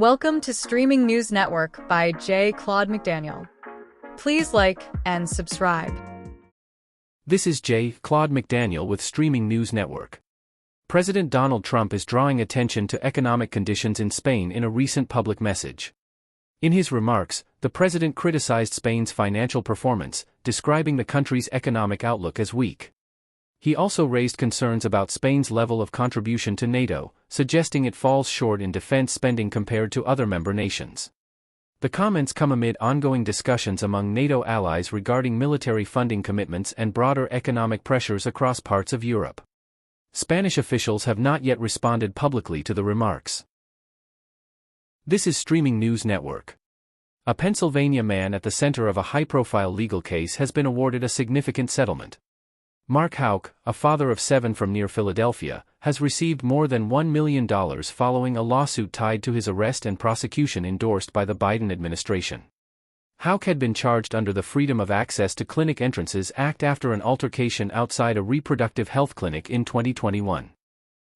Welcome to Streaming News Network by J. Claude McDaniel. Please like and subscribe. This is J. Claude McDaniel with Streaming News Network. President Donald Trump is drawing attention to economic conditions in Spain in a recent public message. In his remarks, the president criticized Spain's financial performance, describing the country's economic outlook as weak. He also raised concerns about Spain's level of contribution to NATO, suggesting it falls short in defense spending compared to other member nations. The comments come amid ongoing discussions among NATO allies regarding military funding commitments and broader economic pressures across parts of Europe. Spanish officials have not yet responded publicly to the remarks. This is Streaming News Network. A Pennsylvania man at the center of a high-profile legal case has been awarded a significant settlement. Mark Houck, a father of 7 from near Philadelphia, has received more than $1 million following a lawsuit tied to his arrest and prosecution endorsed by the Biden administration. Houck had been charged under the Freedom of Access to Clinic Entrances Act after an altercation outside a reproductive health clinic in 2021.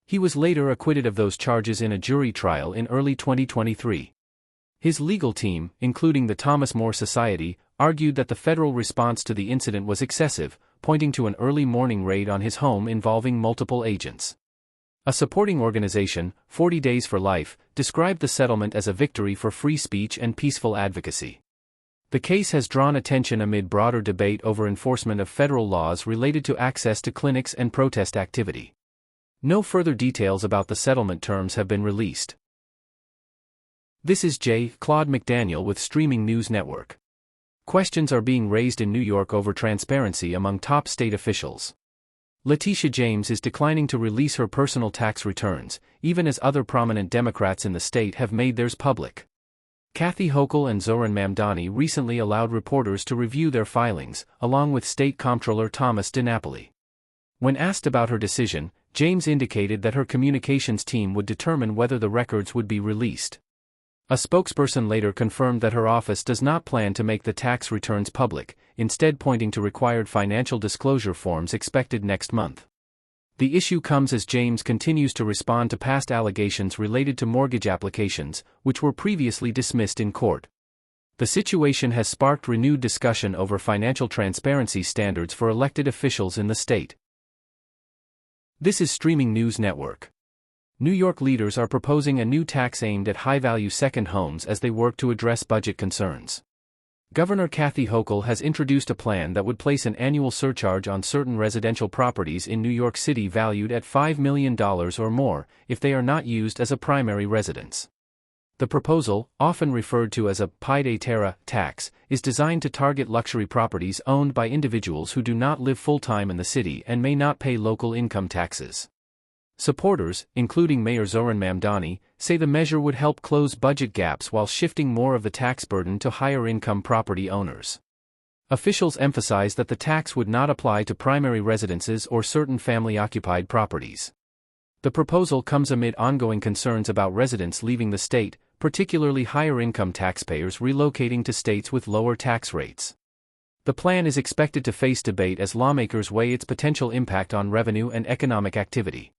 He was later acquitted of those charges in a jury trial in early 2023. His legal team, including the Thomas More Society, argued that the federal response to the incident was excessive, pointing to an early morning raid on his home involving multiple agents. A supporting organization, 40 Days for Life, described the settlement as a victory for free speech and peaceful advocacy. The case has drawn attention amid broader debate over enforcement of federal laws related to access to clinics and protest activity. No further details about the settlement terms have been released. This is J. Claude McDaniel with Streaming News Network. Questions are being raised in New York over transparency among top state officials. Letitia James is declining to release her personal tax returns, even as other prominent Democrats in the state have made theirs public. Kathy Hochul and Zoran Mamdani recently allowed reporters to review their filings, along with State Comptroller Thomas DiNapoli. When asked about her decision, James indicated that her communications team would determine whether the records would be released. A spokesperson later confirmed that her office does not plan to make the tax returns public, instead pointing to required financial disclosure forms expected next month. The issue comes as James continues to respond to past allegations related to mortgage applications, which were previously dismissed in court. The situation has sparked renewed discussion over financial transparency standards for elected officials in the state. This is Streaming News Network. New York leaders are proposing a new tax aimed at high-value second homes as they work to address budget concerns. Governor Kathy Hochul has introduced a plan that would place an annual surcharge on certain residential properties in New York City valued at $5 million or more, if they are not used as a primary residence. The proposal, often referred to as a pied terra tax, is designed to target luxury properties owned by individuals who do not live full-time in the city and may not pay local income taxes. Supporters, including Mayor Zoran Mamdani, say the measure would help close budget gaps while shifting more of the tax burden to higher-income property owners. Officials emphasize that the tax would not apply to primary residences or certain family-occupied properties. The proposal comes amid ongoing concerns about residents leaving the state, particularly higher-income taxpayers relocating to states with lower tax rates. The plan is expected to face debate as lawmakers weigh its potential impact on revenue and economic activity.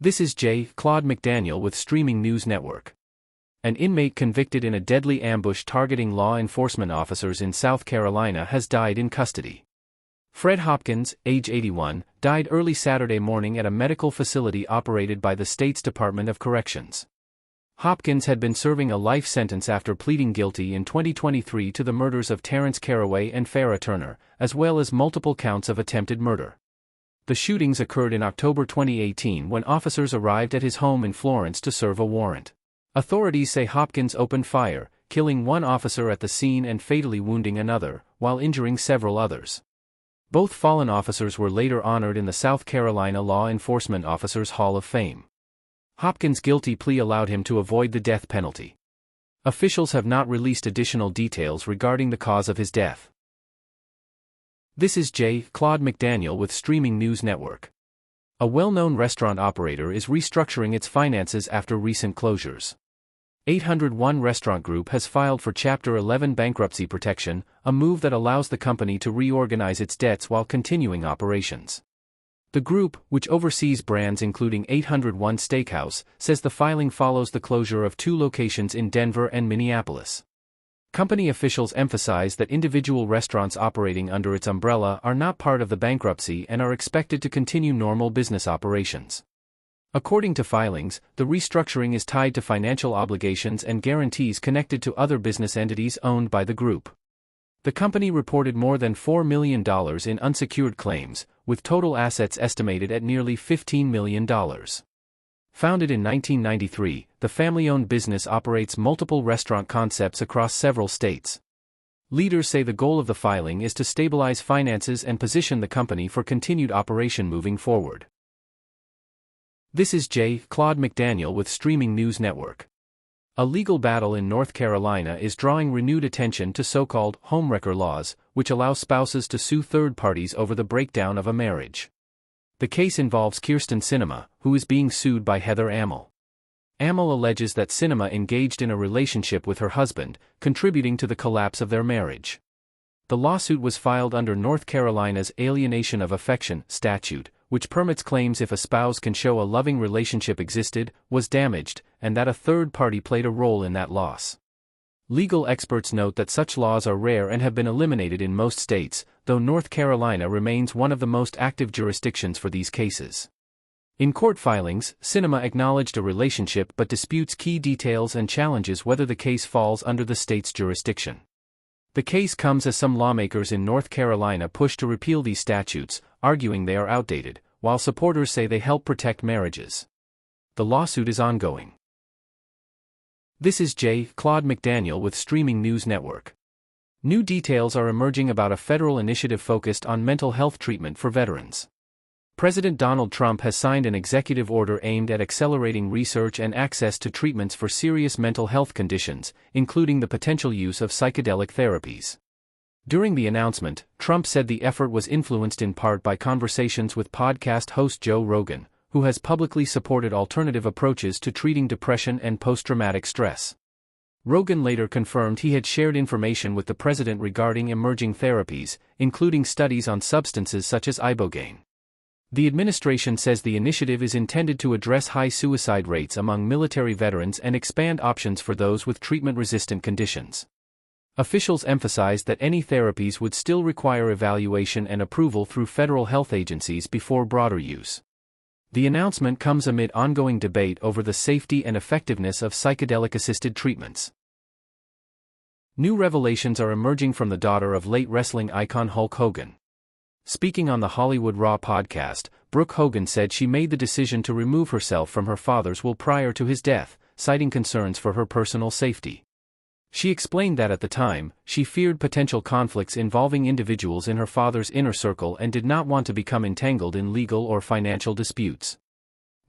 This is J. Claude McDaniel with Streaming News Network. An inmate convicted in a deadly ambush targeting law enforcement officers in South Carolina has died in custody. Fred Hopkins, age 81, died early Saturday morning at a medical facility operated by the state's Department of Corrections. Hopkins had been serving a life sentence after pleading guilty in 2023 to the murders of Terrence Caraway and Farrah Turner, as well as multiple counts of attempted murder. The shootings occurred in October 2018 when officers arrived at his home in Florence to serve a warrant. Authorities say Hopkins opened fire, killing one officer at the scene and fatally wounding another, while injuring several others. Both fallen officers were later honored in the South Carolina Law Enforcement Officers Hall of Fame. Hopkins' guilty plea allowed him to avoid the death penalty. Officials have not released additional details regarding the cause of his death. This is J. Claude McDaniel with Streaming News Network. A well-known restaurant operator is restructuring its finances after recent closures. 801 Restaurant Group has filed for Chapter 11 bankruptcy protection, a move that allows the company to reorganize its debts while continuing operations. The group, which oversees brands including 801 Steakhouse, says the filing follows the closure of 2 locations in Denver and Minneapolis. Company officials emphasize that individual restaurants operating under its umbrella are not part of the bankruptcy and are expected to continue normal business operations. According to filings, the restructuring is tied to financial obligations and guarantees connected to other business entities owned by the group. The company reported more than $4 million in unsecured claims, with total assets estimated at nearly $15 million. Founded in 1993, the family-owned business operates multiple restaurant concepts across several states. Leaders say the goal of the filing is to stabilize finances and position the company for continued operation moving forward. This is Claude McDaniel with Streaming News Network. A legal battle in North Carolina is drawing renewed attention to so-called homewrecker laws, which allow spouses to sue third parties over the breakdown of a marriage. The case involves Kirsten Sinema, who is being sued by Heather Amell. Amell alleges that Sinema engaged in a relationship with her husband, contributing to the collapse of their marriage. The lawsuit was filed under North Carolina's Alienation of Affection statute, which permits claims if a spouse can show a loving relationship existed, was damaged, and that a third party played a role in that loss. Legal experts note that such laws are rare and have been eliminated in most states, though North Carolina remains one of the most active jurisdictions for these cases. In court filings, Sinema acknowledged a relationship but disputes key details and challenges whether the case falls under the state's jurisdiction. The case comes as some lawmakers in North Carolina push to repeal these statutes, arguing they are outdated, while supporters say they help protect marriages. The lawsuit is ongoing. This is Claude McDaniel with Streaming News Network. New details are emerging about a federal initiative focused on mental health treatment for veterans. President Donald Trump has signed an executive order aimed at accelerating research and access to treatments for serious mental health conditions, including the potential use of psychedelic therapies. During the announcement, Trump said the effort was influenced in part by conversations with podcast host Joe Rogan, who has publicly supported alternative approaches to treating depression and post-traumatic stress. Rogan later confirmed he had shared information with the president regarding emerging therapies, including studies on substances such as ibogaine. The administration says the initiative is intended to address high suicide rates among military veterans and expand options for those with treatment-resistant conditions. Officials emphasized that any therapies would still require evaluation and approval through federal health agencies before broader use. The announcement comes amid ongoing debate over the safety and effectiveness of psychedelic-assisted treatments. New revelations are emerging from the daughter of late wrestling icon Hulk Hogan. Speaking on the Hollywood Raw podcast, Brooke Hogan said she made the decision to remove herself from her father's will prior to his death, citing concerns for her personal safety. She explained that at the time, she feared potential conflicts involving individuals in her father's inner circle and did not want to become entangled in legal or financial disputes.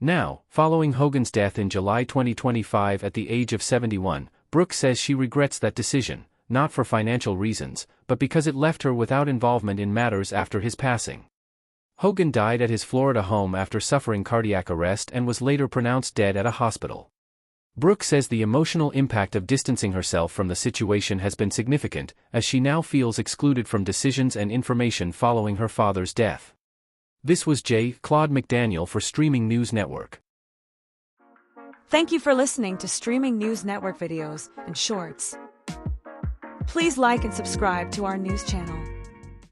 Now, following Hogan's death in July 2025 at the age of 71, Brooke says she regrets that decision, not for financial reasons, but because it left her without involvement in matters after his passing. Hogan died at his Florida home after suffering cardiac arrest and was later pronounced dead at a hospital. Brooke says the emotional impact of distancing herself from the situation has been significant, as she now feels excluded from decisions and information following her father's death. This was Claude McDaniel for Streaming News Network. Thank you for listening to Streaming News Network videos and shorts. Please like and subscribe to our news channel.